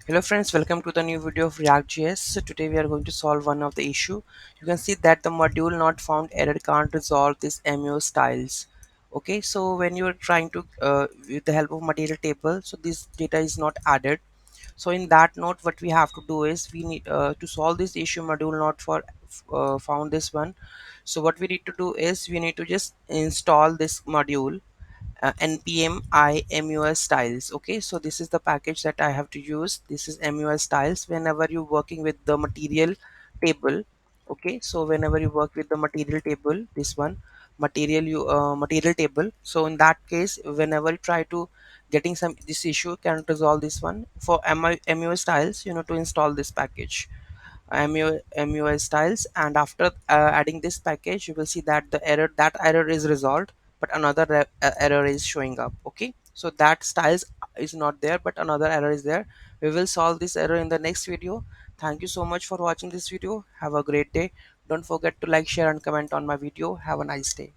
Hello friends, welcome to the new video of React.js. So today we are going to solve one of the issue. You can see that the module not found error can't resolve this MO styles. Okay, so when you are trying to with the help of material table, so this data is not added. So in that note, what we have to do is we need to solve this issue module not for found this one. So what we need to do is we need to just install this module npm I mus styles. Okay, so this is the package that I have to use. This is mus styles whenever you're working with the material table. Okay, so whenever you work with the material table, this one material table, so in that case whenever you try to getting some this issue can resolve this one for mus styles, you know, to install this package MUI styles, and after adding this package you will see that the error is resolved, but another error is showing up. Okay, so that styles is not there but another error is there. We will solve this error in the next video. Thank you so much for watching this video. Have a great day. Don't forget to like, share and comment on my video. Have a nice day.